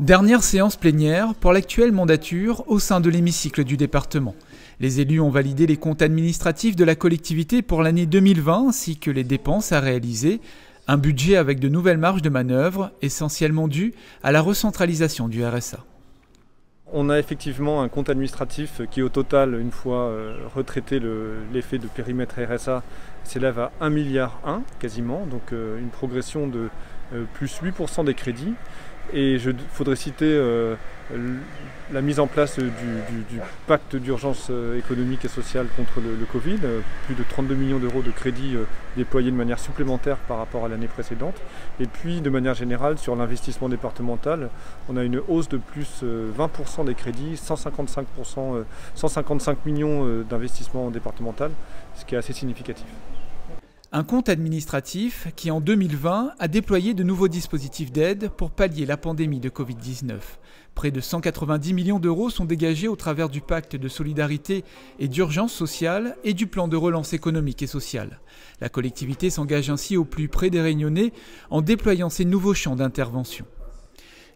Dernière séance plénière pour l'actuelle mandature au sein de l'hémicycle du département. Les élus ont validé les comptes administratifs de la collectivité pour l'année 2020 ainsi que les dépenses à réaliser. Un budget avec de nouvelles marges de manœuvre, essentiellement dû à la recentralisation du RSA. On a effectivement un compte administratif qui au total, une fois retraité l'effet de périmètre RSA, s'élève à 1,1 milliard quasiment, donc une progression de plus 8% des crédits. Et il faudrait citer la mise en place du pacte d'urgence économique et sociale contre le Covid, plus de 32 millions d'euros de crédits déployés de manière supplémentaire par rapport à l'année précédente. Et puis de manière générale sur l'investissement départemental, on a une hausse de plus 20% des crédits, 155 millions d'investissement départemental, ce qui est assez significatif. Un compte administratif qui, en 2020, a déployé de nouveaux dispositifs d'aide pour pallier la pandémie de Covid-19. Près de 190 millions d'euros sont dégagés au travers du pacte de solidarité et d'urgence sociale et du plan de relance économique et sociale. La collectivité s'engage ainsi au plus près des Réunionnais en déployant ces nouveaux champs d'intervention.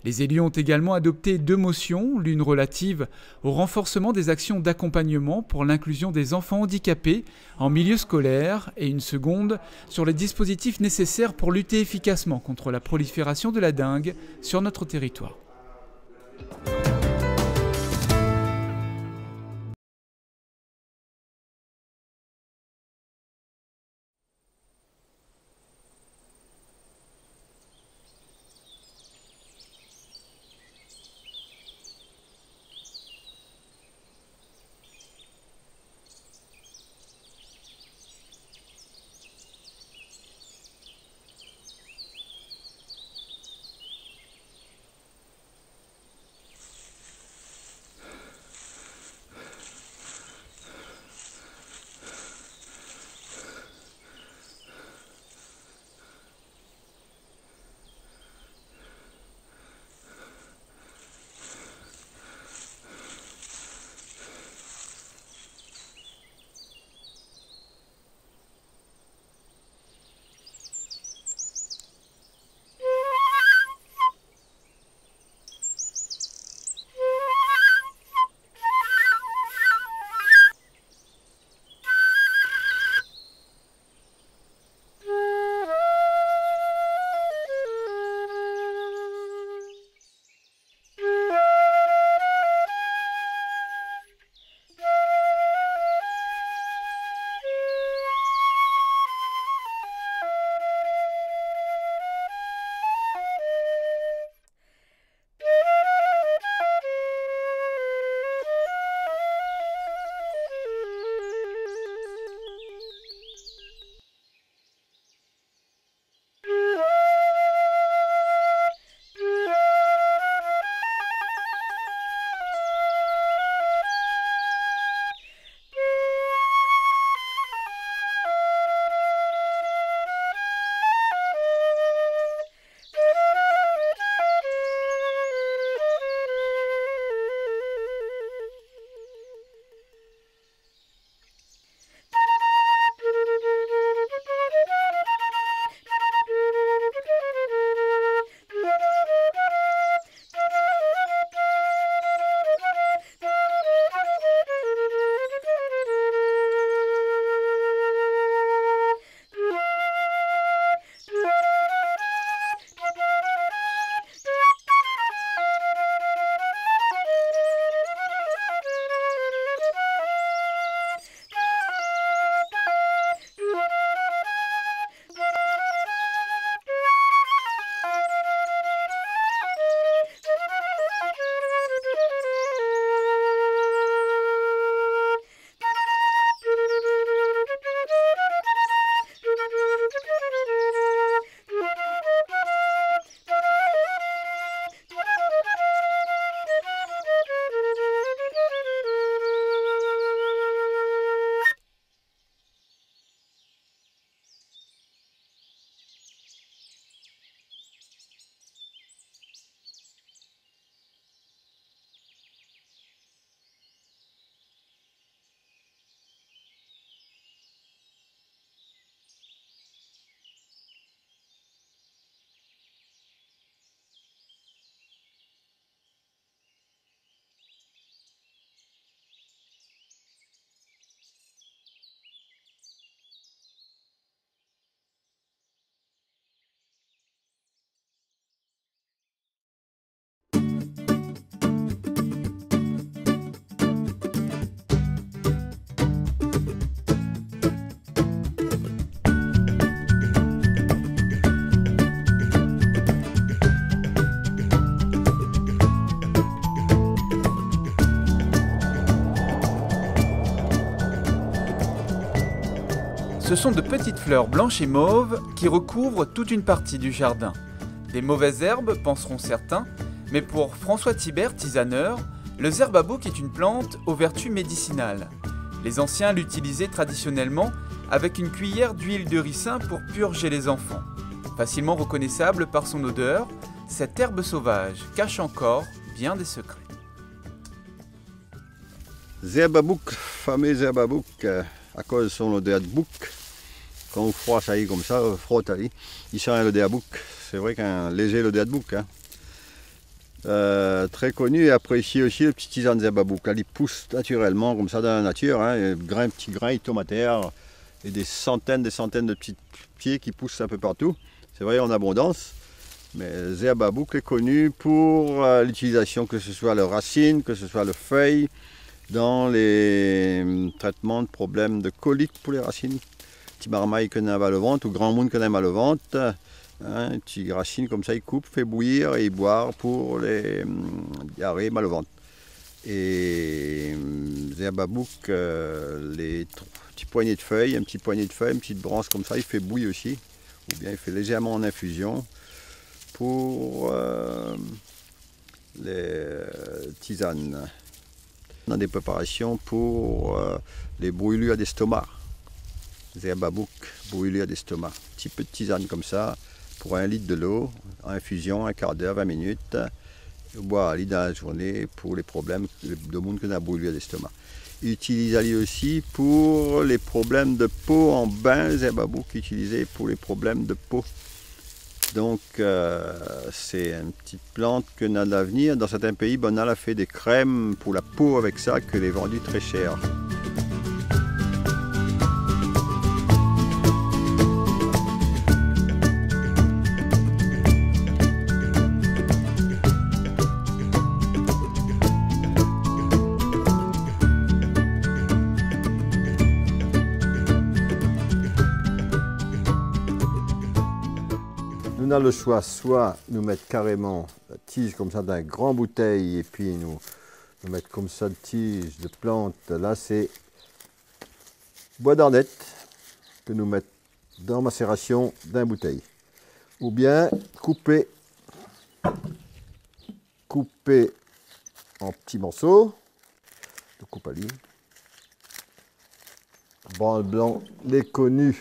Les élus ont également adopté 2 motions, l'une relative au renforcement des actions d'accompagnement pour l'inclusion des enfants handicapés en milieu scolaire et une seconde sur les dispositifs nécessaires pour lutter efficacement contre la prolifération de la dengue sur notre territoire. Ce sont de petites fleurs blanches et mauves qui recouvrent toute une partie du jardin. Des mauvaises herbes, penseront certains, mais pour François Thibert, tisaneur, le zerbabouk est une plante aux vertus médicinales. Les anciens l'utilisaient traditionnellement avec une cuillère d'huile de ricin pour purger les enfants. Facilement reconnaissable par son odeur, cette herbe sauvage cache encore bien des secrets. Zerbabouk, fameux zerbabouk, à cause de son odeur de bouc. Quand on froisse ça comme ça, frotte, il sent l'odeur de bouc. C'est vrai qu'un léger odeur de bouc. Très connu et apprécié aussi le petit tisane zerbabouk. Là, il pousse naturellement comme ça dans la nature. Petit grain, il tombe à terre. Et des centaines de petits pieds qui poussent un peu partout. C'est vrai en abondance. Mais zerbabouk est connu pour l'utilisation, que ce soit les racines, que ce soit les feuilles, dans les traitements de problèmes de colique pour les racines. Petit marmaille qu'on a mal au ventre ou grand monde qu'on a mal au ventre. Petit racine comme ça, il coupe, fait bouillir et il boire pour les diarrhées, mal au ventre. Et zerbabouk, les petits poignées de feuilles, une petite branche comme ça, il fait bouillir aussi. Ou bien il fait légèrement en infusion pour les tisanes. On a des préparations pour les brûlures d'estomac. Zerbabouk, brûlure d'estomac. Petit peu de tisane comme ça, pour 1 litre de l'eau, en infusion, un quart d'heure, 20 minutes. Boire dans la journée pour les problèmes de monde qui a brûlure d'estomac. Utilisé aussi pour les problèmes de peau en bain, zerbabouk utilisé pour les problèmes de peau. Donc c'est une petite plante que a de l'avenir. Dans certains pays, on a fait des crèmes pour la peau avec ça, que les vendus très cher. On a le choix, soit nous mettre carrément la tige comme ça d'un grand bouteille et puis nous mettre comme ça de tige de plante. Là c'est bois d'arnette que nous mettons dans macération d'un bouteille. Ou bien couper en petits morceaux de coupe à ligne. Branle blanc, les connus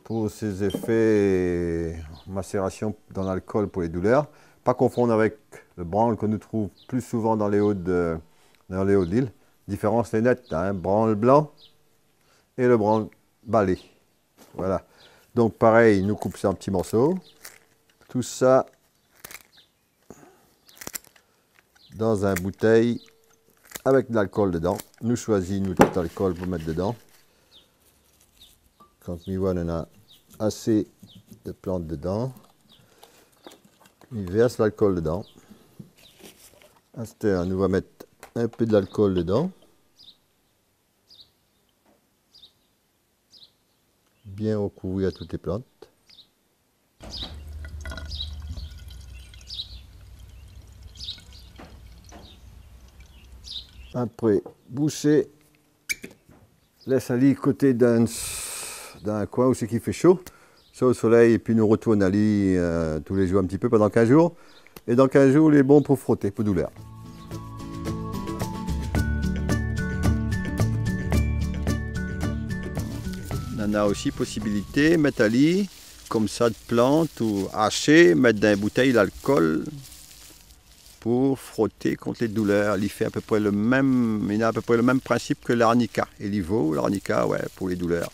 pour ses effets macération dans l'alcool pour les douleurs. Pas confondre avec le branle que nous trouvons plus souvent dans les Hauts de l'île. Différence est nette, branle blanc et le branle balai. Voilà. Donc pareil, nous coupons ça en petits morceaux. Tout ça dans une bouteille avec de l'alcool dedans. Nous choisissons nous tout l'alcool pour mettre dedans. Quand on a assez de plantes dedans, il verse l'alcool dedans. À cette heure, nous allons mettre un peu de l'alcool dedans. Bien recouvrir toutes les plantes. Après, boucher, laisse aller côté d'un coin où c'est qui fait chaud, ça au soleil, et puis nous retourne à lit tous les jours un petit peu pendant 15 jours. Et dans 15 jours, il est bon pour frotter, pour douleur. On a aussi possibilité de mettre à lit, comme ça de plantes, ou hacher, mettre dans une bouteille d'alcool pour frotter contre les douleurs. Il fait à peu près le même, il a à peu près le même principe que l'arnica. Et l'IVO, l'arnica, ouais, pour les douleurs.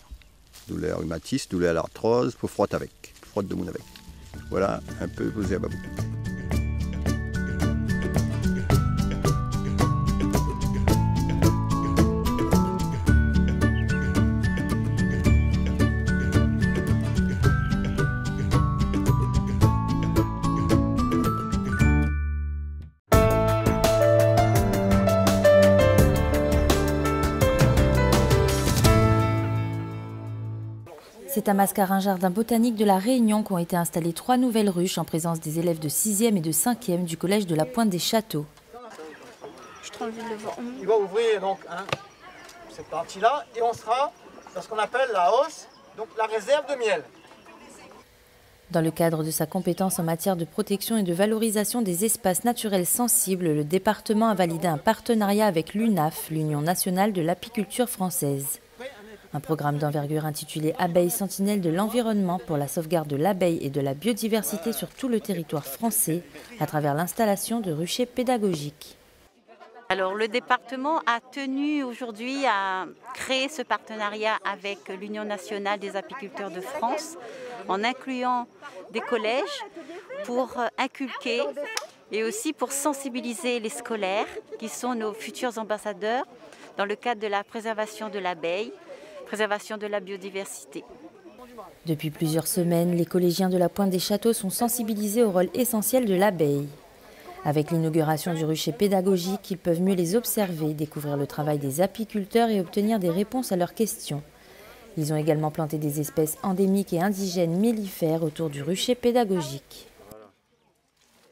Douleurs rhumatistes, douleurs à l'arthrose, pour frotter avec, frotte de monde avec. Voilà un peu pour zerbabouk. C'est à Mascarin, jardin botanique de la Réunion, qu'ont été installées 3 nouvelles ruches en présence des élèves de 6e et de 5e du collège de la Pointe des Châteaux. Je trouve envie de le voir. Il va ouvrir donc cette partie-là et on sera dans ce qu'on appelle la hausse, donc la réserve de miel. Dans le cadre de sa compétence en matière de protection et de valorisation des espaces naturels sensibles, le département a validé un partenariat avec l'UNAF, l'Union nationale de l'apiculture française. Un programme d'envergure intitulé « Abeilles sentinelles de l'environnement pour la sauvegarde de l'abeille et de la biodiversité sur tout le territoire français » à travers l'installation de ruchers pédagogiques. Alors le département a tenu aujourd'hui à créer ce partenariat avec l'Union nationale des apiculteurs de France en incluant des collèges pour inculquer et aussi pour sensibiliser les scolaires qui sont nos futurs ambassadeurs dans le cadre de la préservation de l'abeille, préservation de la biodiversité. Depuis plusieurs semaines, les collégiens de la Pointe des Châteaux sont sensibilisés au rôle essentiel de l'abeille. Avec l'inauguration du rucher pédagogique, ils peuvent mieux les observer, découvrir le travail des apiculteurs et obtenir des réponses à leurs questions. Ils ont également planté des espèces endémiques et indigènes mellifères autour du rucher pédagogique.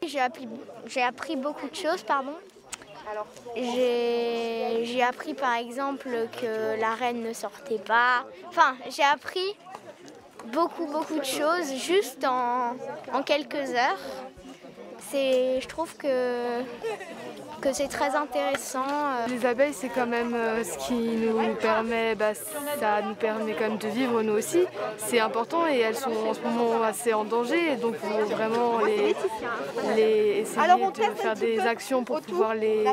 J'ai appris beaucoup de choses, J'ai appris par exemple que la reine ne sortait pas. Enfin, j'ai appris beaucoup de choses juste en quelques heures. Je trouve que c'est très intéressant. Les abeilles, c'est quand même ce qui nous permet, ça nous permet quand même de vivre nous aussi. C'est important et elles sont en ce moment assez en danger, donc il faut vraiment essayer de faire des actions pour pouvoir les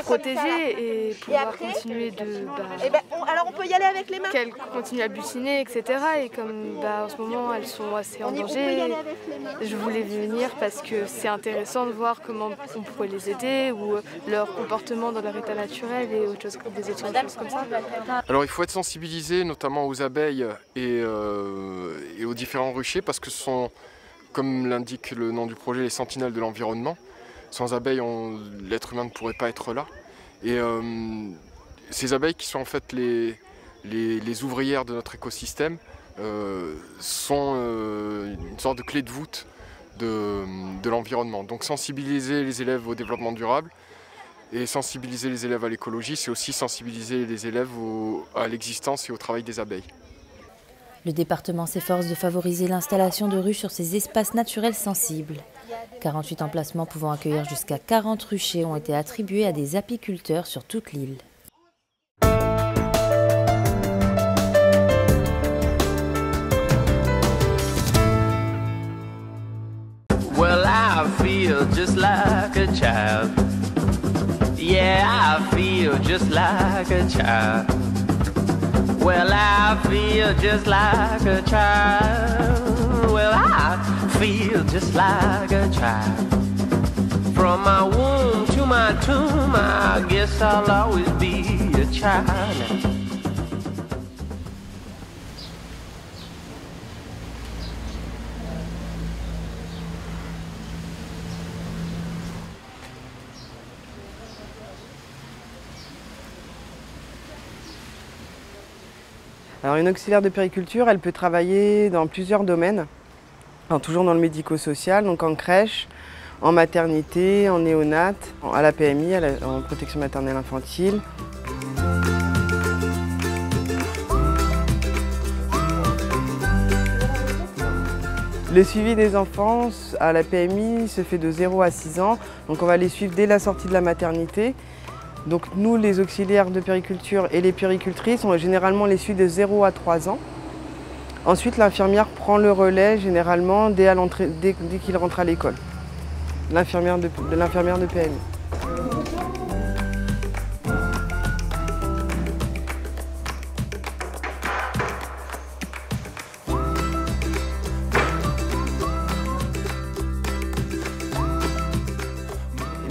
protéger et pouvoir continuer alors on peut y aller avec les mains. Qu'elles continuent à butiner, etc. Et comme en ce moment elles sont assez en danger, je voulais venir parce que c'est intéressant de voir comment on pourrait les aider ou leur comportement dans leur état naturel et autre chose, des autres choses comme ça. Alors il faut être sensibilisé notamment aux abeilles et aux différents ruchers parce que ce sont, comme l'indique le nom du projet, les sentinelles de l'environnement. Sans abeilles, l'être humain ne pourrait pas être là. Et ces abeilles qui sont en fait les ouvrières de notre écosystème sont une sorte de clé de voûte de l'environnement. Donc sensibiliser les élèves au développement durable et sensibiliser les élèves à l'écologie, c'est aussi sensibiliser les élèves à l'existence et au travail des abeilles. Le département s'efforce de favoriser l'installation de ruches sur ces espaces naturels sensibles. 48 emplacements pouvant accueillir jusqu'à 40 ruchers ont été attribués à des apiculteurs sur toute l'île. Well, I feel just like a child. Yeah, I feel just like a child. Well, I feel just like a child. Well, I feel just like a child. From my womb to my tomb, I guess I'll always be a child. Alors une auxiliaire de périculture, elle peut travailler dans plusieurs domaines, toujours dans le médico-social, donc en crèche, en maternité, en néonat, à la PMI, en protection maternelle infantile. Le suivi des enfants à la PMI se fait de 0 à 6 ans, donc on va les suivre dès la sortie de la maternité. Donc nous, les auxiliaires de périculture et les péricultrices, on va généralement les suivre de 0 à 3 ans. Ensuite, l'infirmière prend le relais généralement dès qu'il rentre à l'école. L'infirmière de PMI.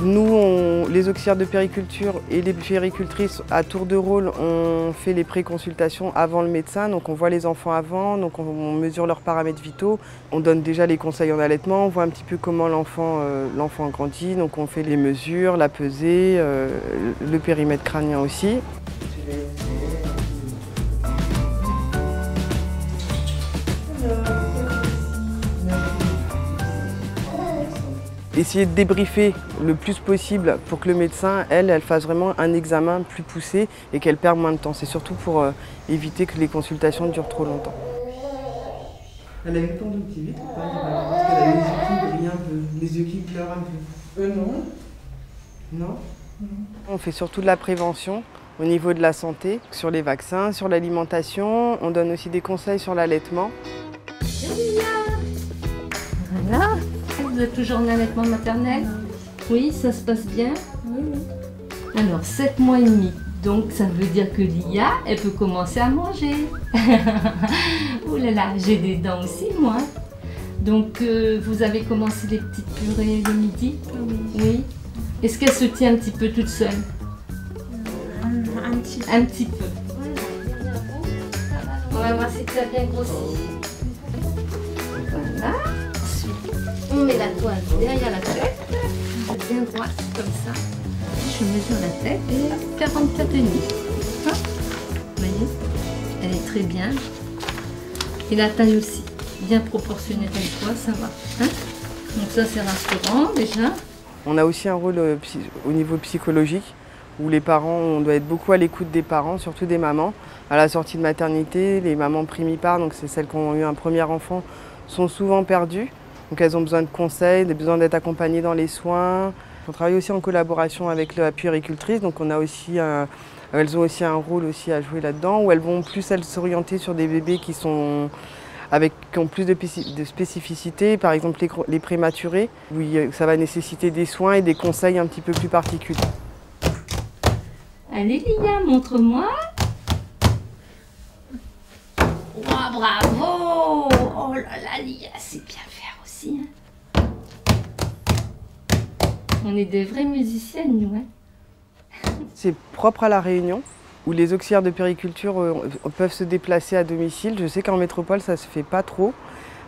Nous, les auxiliaires de périculture et les péricultrices, à tour de rôle, on fait les préconsultations avant le médecin. Donc on voit les enfants avant, donc on mesure leurs paramètres vitaux. On donne déjà les conseils en allaitement, on voit un petit peu comment l'enfant grandit. Donc on fait les mesures, la pesée, le périmètre crânien aussi. essayer de débriefer le plus possible pour que le médecin, elle fasse vraiment un examen plus poussé et qu'elle perde moins de temps. C'est surtout pour éviter que les consultations durent trop longtemps. Elle a eu le temps d'optimisme ou pas? Parce qu'elle a les yeux qui brillent un peu, les yeux qui pleurent un peu. Non. Non? On fait surtout de la prévention au niveau de la santé, sur les vaccins, sur l'alimentation. On donne aussi des conseils sur l'allaitement. Voilà. Vous êtes toujours en allaitement maternel? Oui, ça se passe bien? Oui. Alors, 7 mois et demi. Donc, ça veut dire que Lia, elle peut commencer à manger. Ouh là là, j'ai des dents aussi, moi. Donc, vous avez commencé les petites purées le midi? Oui. Est-ce qu'elle se tient un petit peu toute seule? Un petit peu. On va voir si tu as bien grossi. Voilà. On met la toile derrière la tête, bien droite comme ça. Je mesure la tête et 44,5. Hein? Vous voyez, elle est très bien. Et la taille aussi, bien proportionnée avec toi, ça va. Hein? Donc ça c'est rassurant déjà. On a aussi un rôle au niveau psychologique où les parents, on doit être beaucoup à l'écoute des parents, surtout des mamans. À la sortie de maternité, les mamans primipares, donc c'est celles qui ont eu un premier enfant, sont souvent perdues. Donc elles ont besoin de conseils, besoin d'être accompagnées dans les soins. On travaille aussi en collaboration avec la puéricultrice, donc on a aussi elles ont aussi un rôle aussi à jouer là-dedans, où elles vont plus s'orienter sur des bébés qui ont plus de spécificités, par exemple les prématurés, où ça va nécessiter des soins et des conseils un petit peu plus particuliers. Allez Lia, montre-moi. Oh, bravo! Oh là là, Lia, c'est bien faire aussi. Hein. On est des vraies musiciennes, nous. Hein. C'est propre à La Réunion, où les auxiliaires de puériculture peuvent se déplacer à domicile. Je sais qu'en métropole, ça ne se fait pas trop.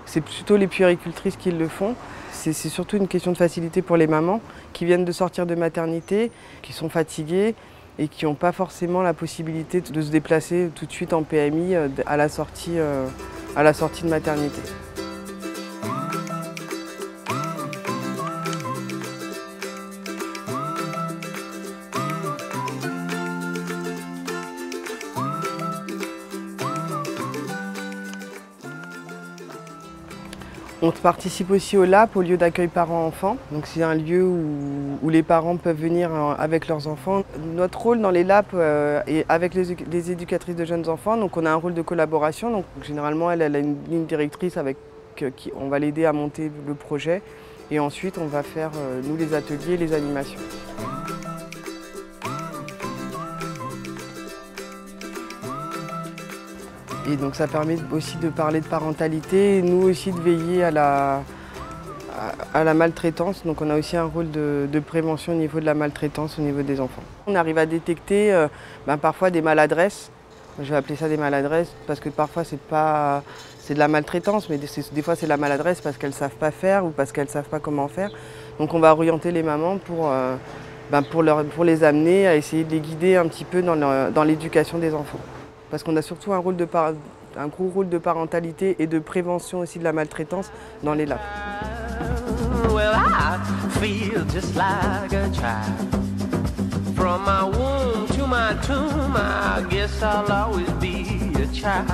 C'est plutôt les puéricultrices qui le font. C'est surtout une question de facilité pour les mamans qui viennent de sortir de maternité, qui sont fatiguées et qui n'ont pas forcément la possibilité de se déplacer tout de suite en PMI à la sortie de maternité. On participe aussi au LAP, au lieu d'accueil parents-enfants. Donc c'est un lieu où les parents peuvent venir avec leurs enfants. Notre rôle dans les LAP est avec les éducatrices de jeunes enfants. Donc on a un rôle de collaboration. Donc généralement elle a une ligne directrice avec qui on va l'aider à monter le projet. Et ensuite on va faire nous les ateliers, les animations. Et donc ça permet aussi de parler de parentalité et nous aussi de veiller à la maltraitance. Donc on a aussi un rôle de prévention au niveau de la maltraitance au niveau des enfants. On arrive à détecter parfois des maladresses. Je vais appeler ça des maladresses parce que parfois c'est de la maltraitance, mais des fois c'est de la maladresse parce qu'elles ne savent pas faire ou parce qu'elles ne savent pas comment faire. Donc on va orienter les mamans pour les amener à essayer de les guider un petit peu dans l'éducation des enfants. Parce qu'on a surtout un gros rôle de parentalité et de prévention aussi de la maltraitance dans les LAP. Well, I feel just like a child. From my womb to my tomb, I guess I'll always be a child.